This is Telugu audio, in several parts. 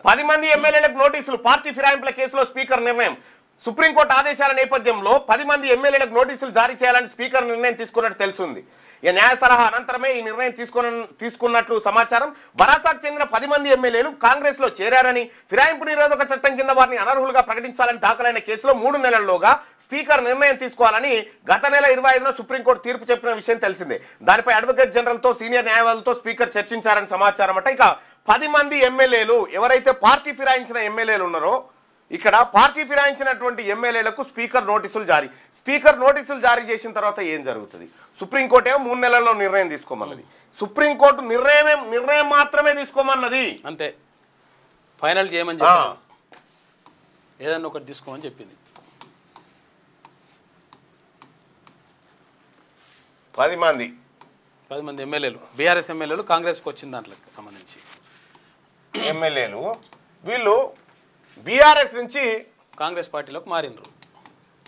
10 మంది ఎమ్మెల్యేలకు నోటీసులు పార్టీ ఫిరాయింపుల కేసులో స్పీకర్ నిర్ణయం సుప్రీంకోర్టు ఆదేశాల నేపథ్యంలో 10 మంది ఎమ్మెల్యేలకు నోటీసులు జారీ చేయాలని స్పీకర్ నిర్ణయం తీసుకున్నట్టు తెలుస్తుంది. ఈ న్యాయ సలహా అనంతరమే ఈ నిర్ణయం తీసుకున్నట్లు సమాచారం. బరాసాకు చెందిన 10 మంది ఎమ్మెల్యేలు కాంగ్రెస్ లో చేరారని, ఫిరాయింపు నిరోధక చట్టం కింద వారిని అనర్హులుగా ప్రకటించాలని దాఖలైన కేసులో 3 నెలల్లోగా స్పీకర్ నిర్ణయం తీసుకోవాలని గత నెల 25న సుప్రీంకోర్టు తీర్పు చెప్పిన విషయం తెలిసిందే. దానిపై అడ్వకేట్ జనరల్తో సీనియర్ న్యాయవాదులతో స్పీకర్ చర్చించారని సమాచారం అట. ఇక 10 మంది ఎమ్మెల్యేలు ఎవరైతే పార్టీ ఫిరాయించిన ఎమ్మెల్యేలు ఉన్నారో ఇక్కడ పార్టీ ఫిరాయించినటువంటి ఎమ్మెల్యేలకు స్పీకర్ నోటీసులు జారీ చేసిన తర్వాత ఏం జరుగుతుంది? సుప్రీంకోర్టు ఏమో 3 నెలల్లో నిర్ణయం తీసుకోమన్నది. సుప్రీంకోర్టు నిర్ణయం మాత్రమే తీసుకోమన్నది, అంతే. ఫైనల్ చేయమని చెప్పి ఏదన్నా ఒకటి తీసుకోమని చెప్పింది. 10 మంది ఎమ్మెల్యేలు, బీఆర్ఎస్ ఎమ్మెల్యేలు కాంగ్రెస్కి వచ్చిన దాంట్లో సంబంధించి ఎమ్మెల్యేలు వీళ్ళు బీఆర్ఎస్ నుంచి కాంగ్రెస్ పార్టీలోకి మారినరు,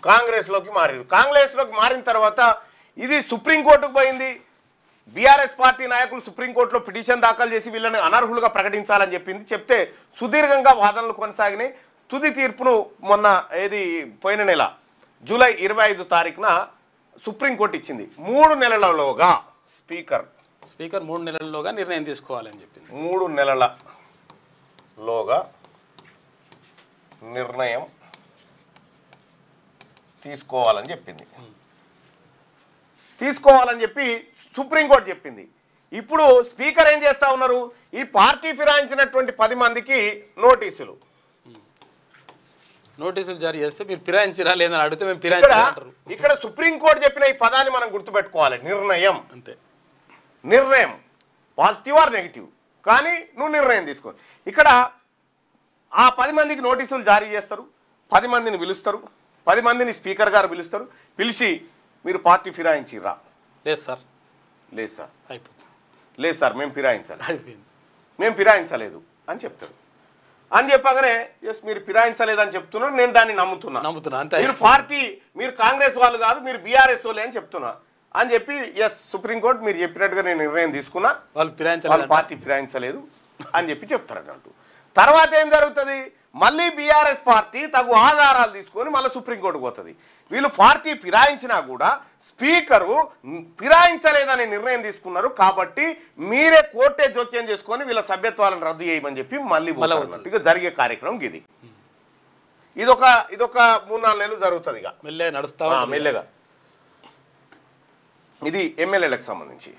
కాంగ్రెస్లోకి మారిన తర్వాత ఇది సుప్రీంకోర్టుకు పోయింది. బీఆర్ఎస్ పార్టీ నాయకులు సుప్రీంకోర్టులో పిటిషన్ దాఖలు చేసి వీళ్ళని అనర్హులుగా ప్రకటించాలని చెప్తే సుదీర్ఘంగా వాదనలు కొనసాగినాయి. తుది తీర్పును మొన్న పోయిన నెల జూలై 25 తారీఖున సుప్రీంకోర్టు ఇచ్చింది. 3 నెలలలోగా స్పీకర్ 3 నెలల్లోగా నిర్ణయం తీసుకోవాలని చెప్పింది. 3 నెలలలోగా నిర్ణయం తీసుకోవాలని చెప్పి సుప్రీంకోర్టు చెప్పింది. ఇప్పుడు స్పీకర్ ఏం చేస్తా ఉన్నారు? ఈ పార్టీ ఫిరాయించినటువంటి 10 మందికి నోటీసులు జారీ చేస్తే మీరు ఫిరాయించిరా లేదని అడిగితే మేము ఫిరాయించారు. ఇక్కడ సుప్రీంకోర్టు చెప్పిన ఈ పదాన్ని మనం గుర్తుపెట్టుకోవాలి. నిర్ణయం, అంతే. నిర్ణయం పాజిటివ్ ఆర్ నెగిటివ్, కానీ నువ్వు నిర్ణయం తీసుకో. ఇక్కడ ఆ 10 మందికి నోటీసులు జారీ చేస్తారు, 10 మందిని పిలుస్తారు, 10 మందిని స్పీకర్ గారు పిలుస్తారు. పిలిచి మీరు పార్టీ ఫిరాయించిర్రా? లేదు సార్ మేము ఫిరాయించలేదు అని చెప్తారు. అని చెప్పగానే ఎస్ మీరు ఫిరాయించలేదు అని చెప్తున్నారు, నేను దాన్ని నమ్ముతున్నా. మీరు కాంగ్రెస్ వాళ్ళు కాదు, మీరు బీఆర్ఎస్ వాళ్ళే అని చెప్తున్నా అని చెప్పి ఎస్ సుప్రీంకోర్టు మీరు చెప్పినట్టుగా నేను నిర్ణయం తీసుకున్నా, వాళ్ళు పార్టీ ఫిరాయించలేదు అని చెప్పి చెప్తారు అన్నట్టు. తర్వాత ఏం జరుగుతుంది? మళ్ళీ బీఆర్ఎస్ పార్టీ తగు ఆధారాలు తీసుకొని మళ్ళీ సుప్రీంకోర్టుకు పోతుంది. వీళ్ళు పార్టీ ఫిరాయించినా కూడా స్పీకరు ఫిరాయించలేదనే నిర్ణయం తీసుకున్నారు కాబట్టి మీరే కోర్టే జోక్యం చేసుకొని వీళ్ళ సభ్యత్వాలను రద్దు చేయమని చెప్పి మళ్ళీ ఇక జరిగే కార్యక్రమం ఇది. ఇదొక 3-4 నెలలు జరుగుతుంది. ఇక మెల్లగా ఇది ఎమ్మెల్యేలకు సంబంధించి.